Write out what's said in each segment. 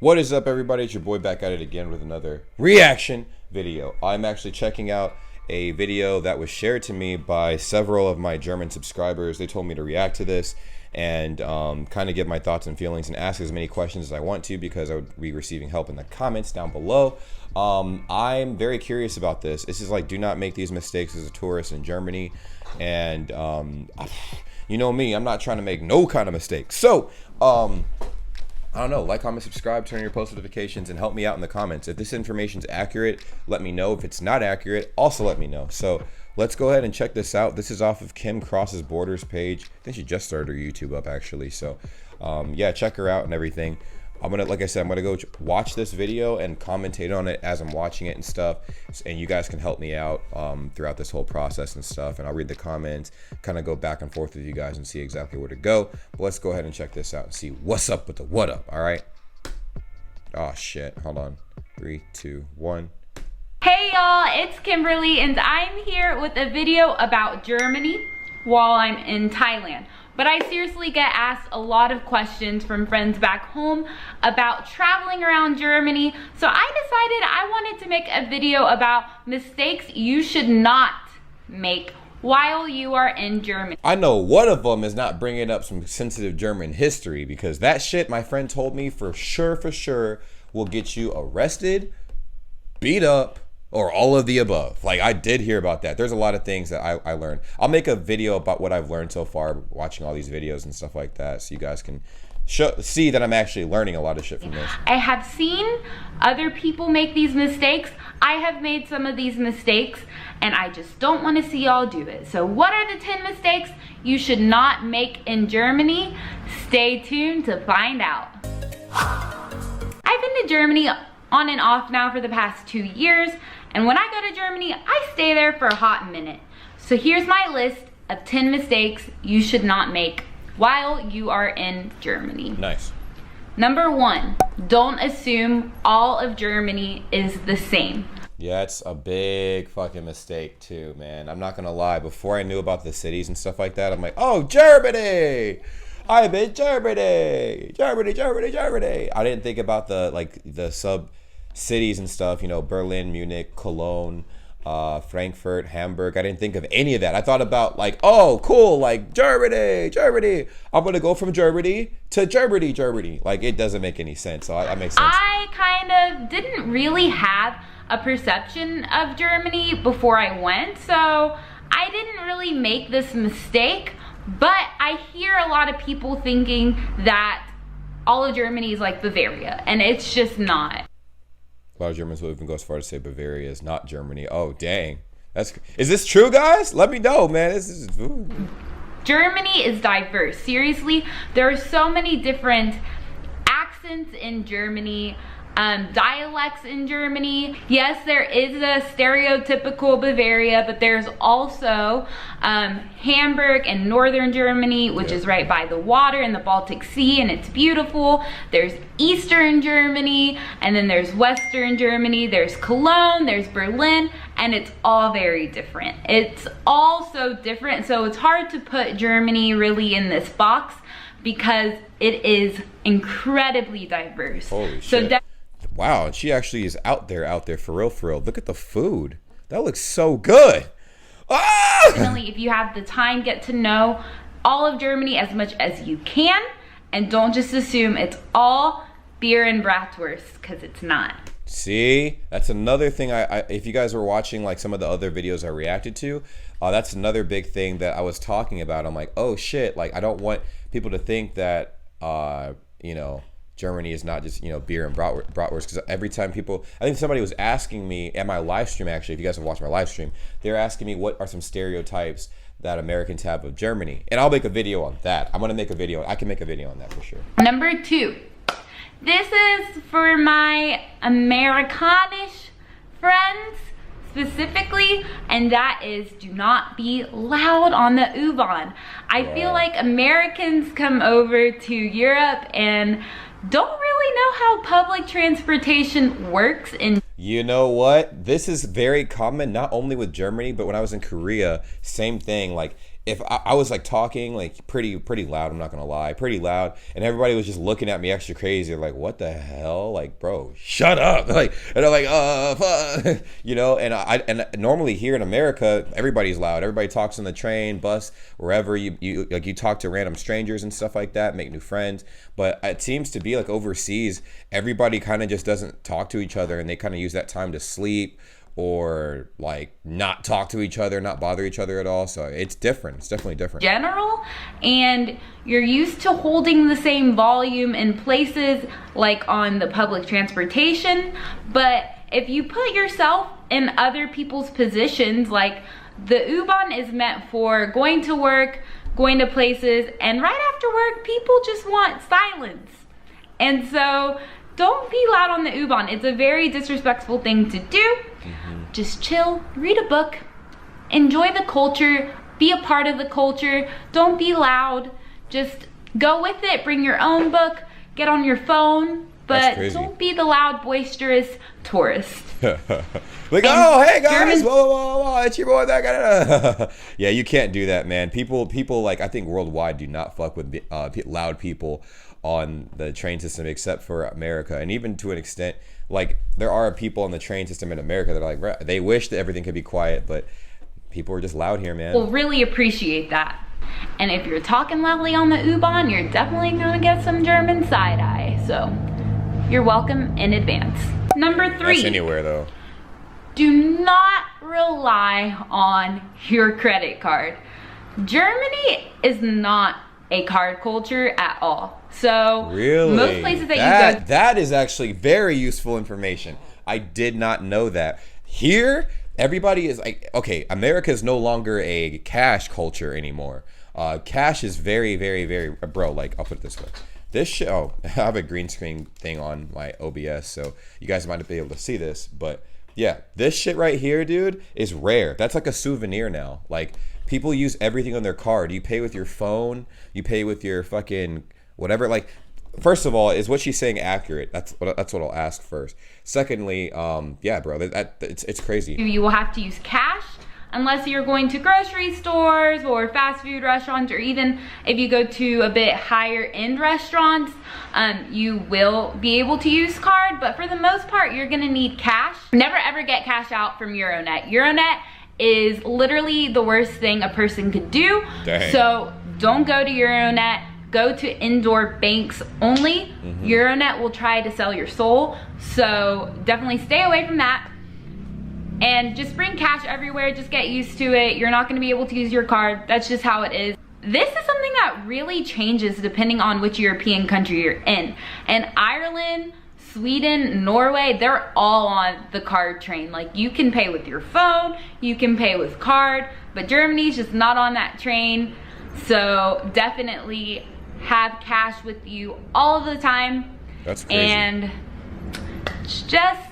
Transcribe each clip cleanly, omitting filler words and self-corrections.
What is up, everybody? It's your boy back at it again with another reaction video. I'm actually checking out a video that was shared to me by several of my German subscribers. They told me to react to this and kind of give my thoughts and feelings and ask as many questions as I want to, because I would be receiving help in the comments down below. I'm very curious about this. This is like, do not make these mistakes as a tourist in Germany. And you know me, I'm not trying to make no kind of mistake. So I don't know, like, comment, subscribe, turn on your post notifications, and help me out in the comments. If this information's accurate, let me know. If it's not accurate, also let me know. So let's go ahead and check this out. This is off of Kim Cross's Borders page. I think she just started her YouTube up, actually. So yeah, check her out and everything. I'm gonna, like I said, I'm gonna go watch this video and commentate on it as I'm watching it and stuff, and you guys can help me out throughout this whole process and stuff, and I'll read the comments, kind of go back and forth with you guys and see exactly where to go. But let's go ahead and check this out and see what's up with the what up. All right. Oh shit, hold on. 3, 2, 1. Hey y'all, it's Kimberly, and I'm here with a video about Germany while I'm in Thailand. But I seriously get asked a lot of questions from friends back home about traveling around Germany. So I decided I wanted to make a video about mistakes you should not make while you are in Germany. I know one of them is not bringing up some sensitive German history, because that shit my friend told me for sure will get you arrested, beat up, or all of the above. Like, I did hear about that. There's a lot of things that I learned. I'll make a video about what I've learned so far watching all these videos and stuff like that, so you guys can see that I'm actually learning a lot of shit from this. I have seen other people make these mistakes. I have made some of these mistakes, and I just don't want to see y'all do it. So what are the 10 mistakes you should not make in Germany? Stay tuned to find out. I've been to Germany on and off now for the past 2 years, and when I go to Germany, I stay there for a hot minute. So here's my list of 10 mistakes you should not make while you are in Germany. Nice. Number 1, don't assume all of Germany is the same. Yeah, it's a big fucking mistake too, man. I'm not gonna lie. Before I knew about the cities and stuff like that, I'm like, oh, Germany! I'm in Germany! Germany! I didn't think about the sub cities and stuff, you know, Berlin, Munich, Cologne, Frankfurt, Hamburg. I didn't think of any of that. I thought about, like, oh, cool, like Germany. I'm gonna go from Germany to Germany. Like, it doesn't make any sense. So that makes sense. I kind of didn't really have a perception of Germany before I went, so I didn't really make this mistake. But I hear a lot of people thinking that all of Germany is like Bavaria, and it's just not. A lot of Germans will even go as far as say Bavaria is not Germany. Oh, dang. Is this true, guys? Let me know, man. Germany is diverse. Seriously, there are so many different accents in Germany, dialects in Germany. Yes, there is a stereotypical Bavaria, but there's also Hamburg and northern Germany, which is right by the water in the Baltic Sea, and it's beautiful. There's Eastern Germany, and then there's Western Germany. There's Cologne, there's Berlin, and it's all very different. It's all so different, so it's hard to put Germany really in this box because it is incredibly diverse. Holy shit. Wow, and she actually is out there for real. Look at the food. That looks so good. Ah! Definitely, if you have the time, get to know all of Germany as much as you can, and don't just assume it's all beer and bratwurst, because it's not. See, that's another thing. If you guys were watching like some of the other videos I reacted to, that's another big thing that I was talking about. I'm like, oh shit, like, I don't want people to think that you know, Germany is not just, you know, beer and bratwurst, because every time I think somebody was asking me at my live stream, actually, if you guys have watched my live stream, they're asking me what are some stereotypes that Americans have of Germany, and I'll make a video on that. I'm gonna make a video. I can make a video on that for sure. Number 2, this is for my Americanish friends specifically, and that is, do not be loud on the U-Bahn. I feel like Americans come over to Europe and don't really know how public transportation works in. You know what? This is very common, not only with Germany, but when I was in Korea, same thing. Like, if I was like talking like pretty loud, I'm not gonna lie, pretty loud, and everybody was just looking at me extra crazy, like, what the hell, like, bro, shut up, like, and I'm like, fuck. You know, and normally here in America, everybody's loud, everybody talks on the train, bus, wherever you like, you talk to random strangers and stuff like that, make new friends. But it seems to be like overseas, everybody kind of just doesn't talk to each other, and they kind of use that time to sleep or like not talk to each other, not bother each other at all. So it's different. It's definitely different. General, and you're used to holding the same volume in places like on the public transportation. But if you put yourself in other people's positions, like the U-Bahn is meant for going to work, going to places, and right after work, people just want silence. And so don't be loud on the U-Bahn. It's a very disrespectful thing to do. Just chill, read a book, enjoy the culture, be a part of the culture. Don't be loud. Just go with it. Bring your own book, get on your phone, but don't be the loud, boisterous tourist. Like, oh, hey guys, whoa, it's your boy, that guy. Yeah, you can't do that, man. People like, I think worldwide do not fuck with loud people on the train system, except for America. And even to an extent, like, there are people on the train system in America that are like, they wish that everything could be quiet, but people are just loud here, man. We'll really appreciate that. And if you're talking loudly on the U-Bahn, you're definitely gonna get some German side eye. So you're welcome in advance. Number 3. That's anywhere though. Do not rely on your credit card. Germany is not a card culture at all. So really, most places that you go, that is actually very useful information. I did not know that. Here, everybody is like, okay, America is no longer a cash culture anymore. Cash is very, very, very, bro, like, I'll put it this way. This show, I have a green screen thing on my OBS, so you guys might not be able to see this, but yeah, this shit right here, dude, is rare. That's like a souvenir now. Like, people use everything on their card. You pay with your phone, you pay with your fucking whatever. Like, first of all, is what she's saying accurate? That's what I'll ask first. Secondly, yeah, bro, it's crazy. You will have to use cash unless you're going to grocery stores or fast food restaurants, or even if you go to a bit higher end restaurants, you will be able to use card, but for the most part, you're gonna need cash. Never ever get cash out from Euronet. Euronet is literally the worst thing a person could do. Dang. So don't go to Euronet. Go to indoor banks only. Euronet will try to sell your soul, so definitely stay away from that. And just bring cash everywhere. Just get used to it. You're not going to be able to use your card. That's just how it is. This is something that really changes depending on which European country you're in. And Ireland, Sweden, Norway, they're all on the card train. Like, you can pay with your phone, you can pay with card, but Germany's just not on that train. So definitely have cash with you all of the time. That's crazy. And it's just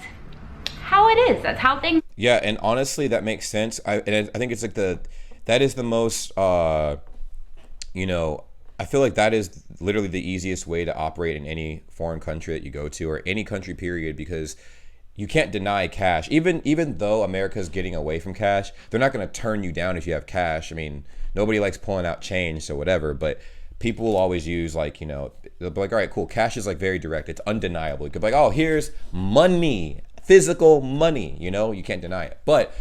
how it is. That's how things. Yeah, and honestly, that makes sense. I think it's like that is the most, you know, I feel like that is literally the easiest way to operate in any foreign country that you go to, or any country period, because you can't deny cash. Even though America's getting away from cash, they're not going to turn you down if you have cash. I mean, nobody likes pulling out change, so whatever, but people will always use, like, you know, they'll be like, all right, cool, cash is like very direct, it's undeniable. You could be like, oh, here's money, physical money, you know, you can't deny it. But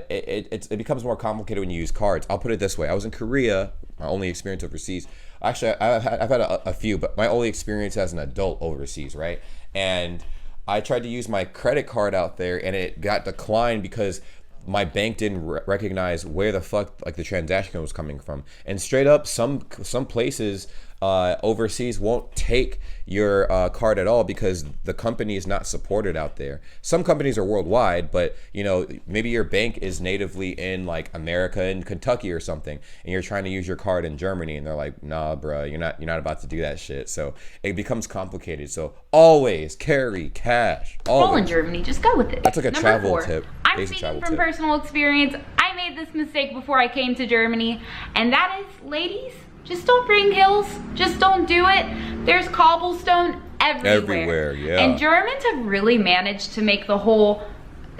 it becomes more complicated when you use cards. I'll put it this way. I was in Korea, my only experience overseas. Actually, I've had a few, but my only experience as an adult overseas, right? And I tried to use my credit card out there, and it got declined because my bank didn't recognize where the fuck, like, the transaction was coming from. And straight up, some places overseas won't take your card at all because the company is not supported out there. Some companies are worldwide, but, you know, maybe your bank is natively in, like, America and Kentucky or something, and you're trying to use your card in Germany, and they're like, nah, bro, you're not about to do that shit. So it becomes complicated. So always carry cash. All in Germany, just go with it. That's like a Number travel 4, tip. I'm speaking from personal experience. I made this mistake before I came to Germany, and that is, ladies, just don't bring heels. Just don't do it. There's cobblestone everywhere. Yeah. And Germans have really managed to make the whole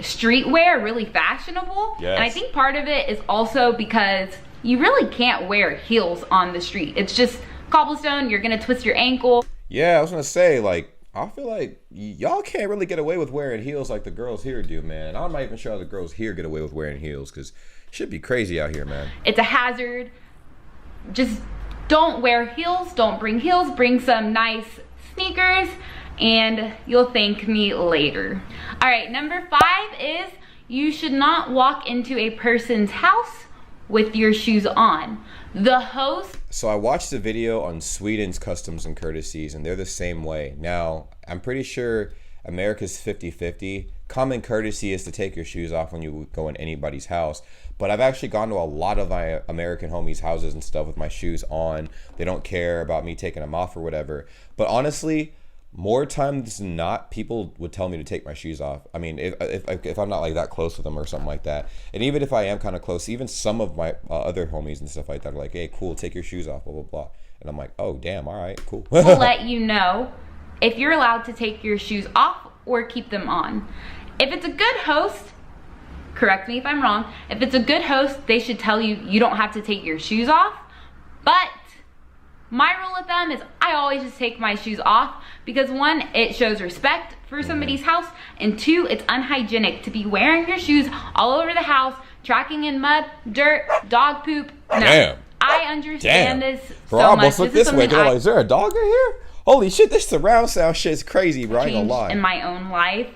streetwear really fashionable. Yes. And I think part of it is also because you really can't wear heels on the street. It's just cobblestone, you're gonna twist your ankle. Yeah, I was gonna say, like, I feel like y'all can't really get away with wearing heels like the girls here do, man. I'm not even sure how the girls here get away with wearing heels, because it should be crazy out here, man. It's a hazard. Just don't wear heels, don't bring heels, bring some nice sneakers, and you'll thank me later. All right, number 5 is you should not walk into a person's house with your shoes on. The host. So I watched a video on Sweden's customs and courtesies, and they're the same way. Now, I'm pretty sure America's 50-50. Common courtesy is to take your shoes off when you go in anybody's house. But I've actually gone to a lot of my American homies' houses and stuff with my shoes on. They don't care about me taking them off or whatever. But honestly, more times than not, people would tell me to take my shoes off. I mean, if I'm not like that close with them or something like that. And even if I am kind of close, even some of my other homies and stuff like that are like, hey, cool, take your shoes off, blah, blah, blah. And I'm like, oh, damn, all right, cool. We'll let you know if you're allowed to take your shoes off or keep them on. If it's a good host, correct me if I'm wrong, if it's a good host, they should tell you you don't have to take your shoes off. But my rule with them is I always just take my shoes off because 1, it shows respect for somebody's house, and 2, it's unhygienic to be wearing your shoes all over the house, tracking in mud, dirt, dog poop. No, Damn. I understand this Bro, so I almost much. looked this way. Like, is there a dog in here? Holy shit, this surround sound shit is crazy, bro. I ain't gonna lie. In my own life.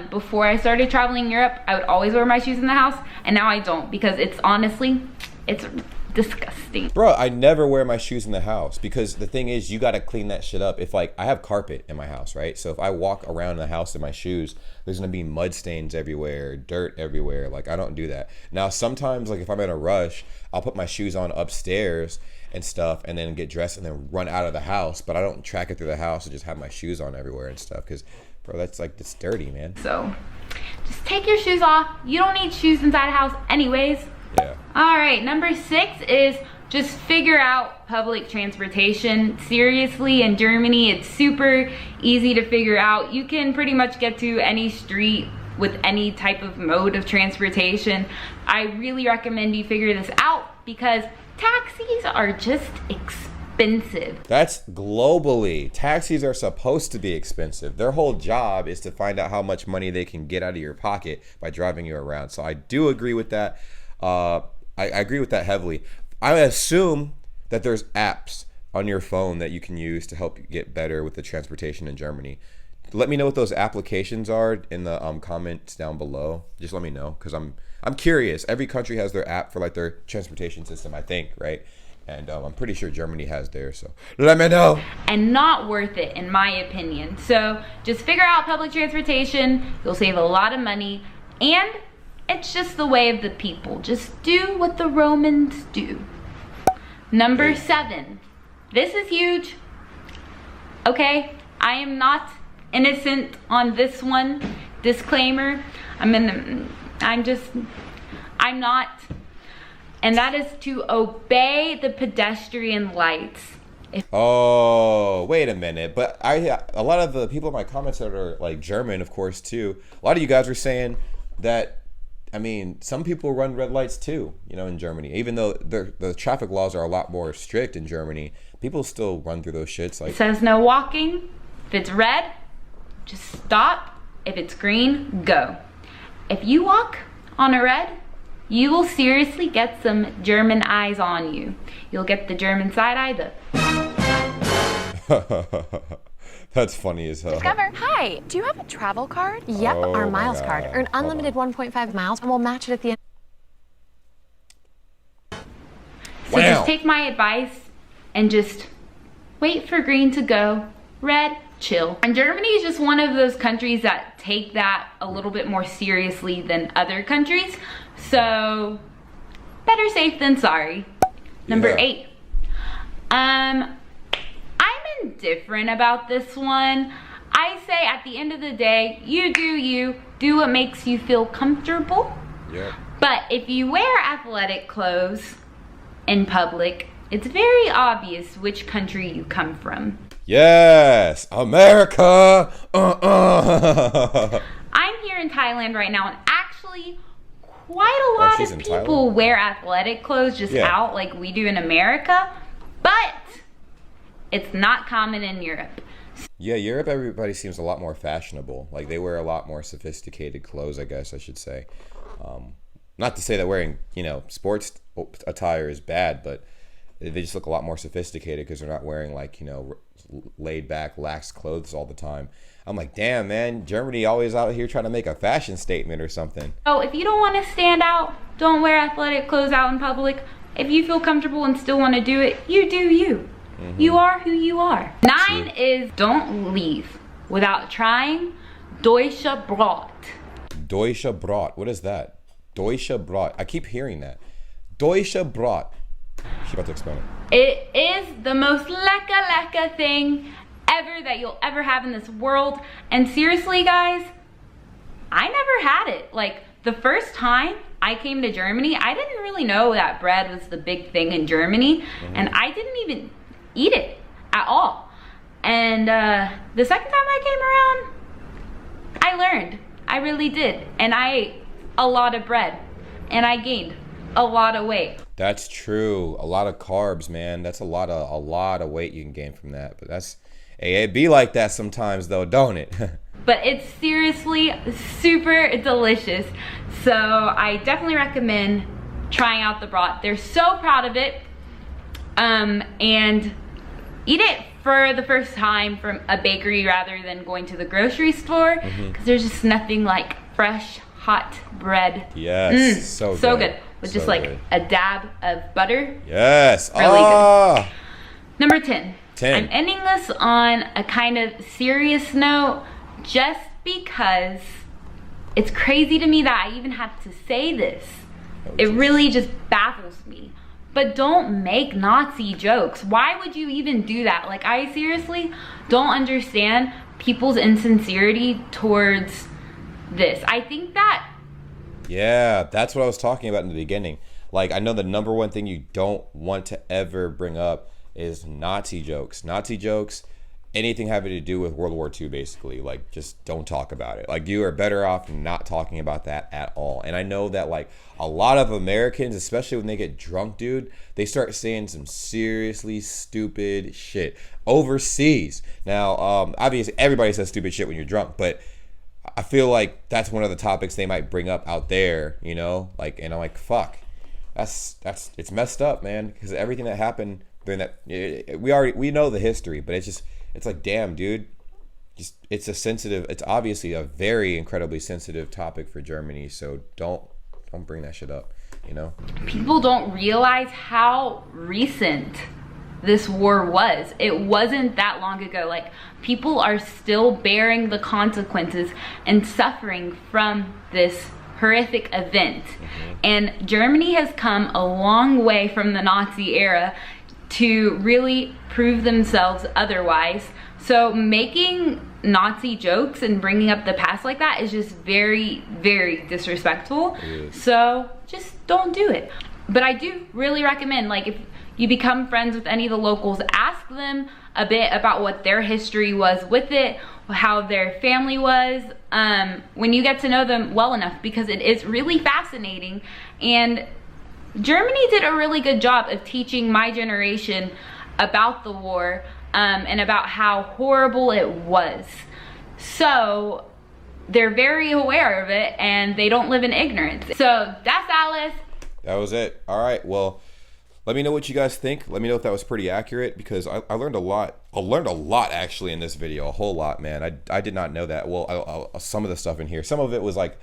Before I started traveling Europe, I would always wear my shoes in the house, and now I don't because it's honestly, it's disgusting. Bro, I never wear my shoes in the house because the thing is, you gotta clean that shit up. If like, I have carpet in my house, right? So if I walk around the house in my shoes, there's gonna be mud stains everywhere, dirt everywhere. Like, I don't do that. Now, sometimes, like if I'm in a rush, I'll put my shoes on upstairs and stuff and then get dressed and then run out of the house, but I don't track it through the house and just have my shoes on everywhere and stuff because, bro, that's like, it's dirty, man. So just take your shoes off. You don't need shoes inside a house anyways. Yeah. All right, number 6 is just figure out public transportation. Seriously, in Germany, it's super easy to figure out. You can pretty much get to any street with any type of mode of transportation. I really recommend you figure this out because taxis are just expensive. That's globally. Taxis are supposed to be expensive. Their whole job is to find out how much money they can get out of your pocket by driving you around. So I do agree with that. I agree with that heavily. I assume that there's apps on your phone that you can use to help you get better with the transportation in Germany. Let me know what those applications are in the comments down below. Just let me know because I'm curious. Every country has their app for like their transportation system, I think, right? And I'm pretty sure Germany has theirs, so let me know. And not worth it, in my opinion. So just figure out public transportation. You'll save a lot of money, and it's just the way of the people. Just do what the Romans do. Number 7. This is huge. Okay, I am not innocent on this one. Disclaimer. I'm not. And that is to obey the pedestrian lights. Oh, wait a minute. But a lot of the people in my comments that are like German, of course, too. A lot of you guys were saying that, I mean, some people run red lights too, you know, in Germany. Even though the traffic laws are a lot more strict in Germany, people still run through those shits. Like, it says no walking. If it's red, just stop. If it's green, go. If you walk on a red, you will seriously get some German eyes on you. You'll get the German side eye, That's funny as hell. Discover. Hi, do you have a travel card? Yep, Oh our my miles God. card. Earn unlimited 1.5 miles and we'll match it at the end. So just take my advice and just wait for green to go. Red, chill. And Germany is just one of those countries that take that a little bit more seriously than other countries. So better safe than sorry. Number 8. I'm indifferent about this one. I say at the end of the day, you do what makes you feel comfortable. Yeah. But if you wear athletic clothes in public, it's very obvious which country you come from. Yes, America. I'm here in Thailand right now, and actually quite a lot she's of in people Thailand? wear athletic clothes just Yeah. out like we do in America, but it's not common in Europe. Yeah, Europe, everybody seems a lot more fashionable. Like they wear a lot more sophisticated clothes, I guess I should say. Not to say that wearing, sports attire is bad, but they just look a lot more sophisticated because they're not wearing like, laid back, lax clothes all the time. I'm like, damn, man, Germany always out here trying to make a fashion statement or something. So if you don't want to stand out, don't wear athletic clothes out in public. If you feel comfortable and still want to do it, you do you. You are who you are. 9 is don't leave without trying Deutsche Brot. Deutsche Brot. What is that? Deutsche Brot. I keep hearing that. Deutsche Brot. She's about to explain it. It is the most lecker thing ever that you'll ever have in this world. And seriously, guys, I never had it. Like the first time I came to Germany, I didn't really know that bread was the big thing in Germany. And I didn't even eat it at all. And the second time I came around, I learned. I really did. And I ate a lot of bread. And I gained a lot of weight. That's true. A lot of carbs, man. That's a lot of weight you can gain from that. But it be like that sometimes though, don't it? But it's seriously super delicious. So I definitely recommend trying out the brat. They're so proud of it. And eat it for the first time from a bakery rather than going to the grocery store, because there's just nothing like fresh, hot bread. Yes, so good. With just like a dab of butter. Yes. Really good. Number 10. 10. I'm ending this on a kind of serious note just because it's crazy to me that I even have to say this. It really just baffles me. But don't make Nazi jokes. Why would you even do that? Like, I seriously don't understand people's insincerity towards this. I think that... Yeah, that's what I was talking about in the beginning. Like, I know the number one thing you don't want to ever bring up is Nazi jokes. Nazi jokes, anything having to do with World War II, basically. Like, just don't talk about it. Like, you are better off not talking about that at all. And I know that, like, a lot of Americans, especially when they get drunk, dude, they start saying some seriously stupid shit overseas. Now, obviously, everybody says stupid shit when you're drunk, but I feel like that's one of the topics they might bring up out there, like, and I'm like, fuck, it's messed up, man, because everything that happened during that, we know the history, but it's like, damn, dude, it's obviously a very incredibly sensitive topic for Germany, so don't bring that shit up, People don't realize how recent this war was. It wasn't that long ago. Like, people are still bearing the consequences and suffering from this horrific event. And Germany has come a long way from the Nazi era to really prove themselves otherwise. So making Nazi jokes and bringing up the past like that is just very, very disrespectful. So just don't do it. But I do really recommend, like, if you become friends with any of the locals, ask them a bit about what their history was with it, how their family was, when you get to know them well enough, because it is really fascinating. And Germany did a really good job of teaching my generation about the war, and about how horrible it was. So they're very aware of it and they don't live in ignorance. So that's Alice. That was it. All right, well, let me know what you guys think. Let me know if that was pretty accurate, because I learned a lot. I learned a lot actually in this video, a whole lot, man. I did not know that. Well, some of the stuff in here, some of it was like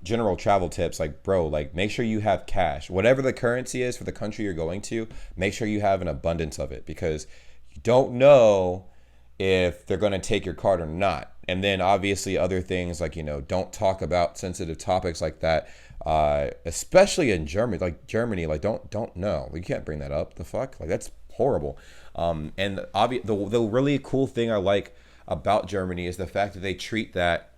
general travel tips, like, bro, like, make sure you have cash. Whatever the currency is for the country you're going to, make sure you have an abundance of it, because you don't know if they're going to take your card or not. And then obviously other things like, don't talk about sensitive topics like that, especially in Germany. Like, don't know. You can't bring that up. The fuck? Like, that's horrible. And the really cool thing I like about Germany is the fact that they treat that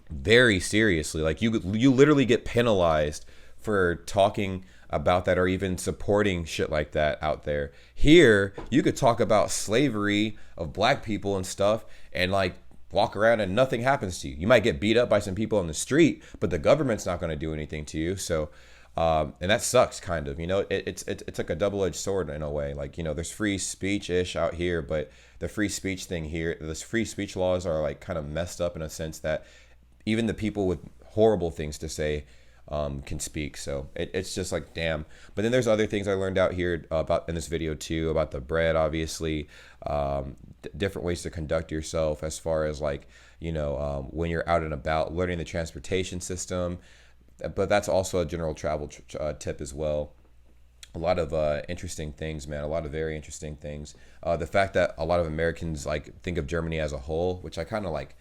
very seriously. Like, you literally get penalized for talking about that or even supporting shit like that out there. Here, you could talk about slavery of black people and stuff, and like, walk around and nothing happens to you. You might get beat up by some people on the street, but the government's not going to do anything to you. So, and that sucks, kind of. You know, it's like a double-edged sword in a way. Like, you know, there's free speech-ish out here, but the free speech thing here, the free speech laws are like kind of messed up in a sense that even the people with horrible things to say can speak. So it's just like, damn. But then there's other things I learned out here about in this video too, about the bread, obviously, different ways to conduct yourself as far as like, you know, when you're out and about, learning the transportation system. But that's also a general travel tip as well. A lot of interesting things, man. A lot of very interesting things. The fact that a lot of Americans like think of Germany as a whole, which I kind of like.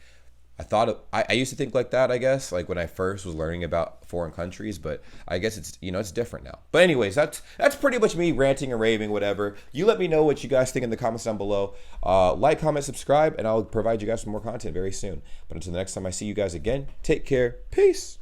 I used to think like that, I guess, like when I first was learning about foreign countries, but I guess it's, you know, it's different now. But anyways, that's pretty much me ranting and raving, whatever. You let me know what you guys think in the comments down below. Like, comment, subscribe, and I'll provide you guys some more content very soon. But until the next time I see you guys again, take care. Peace.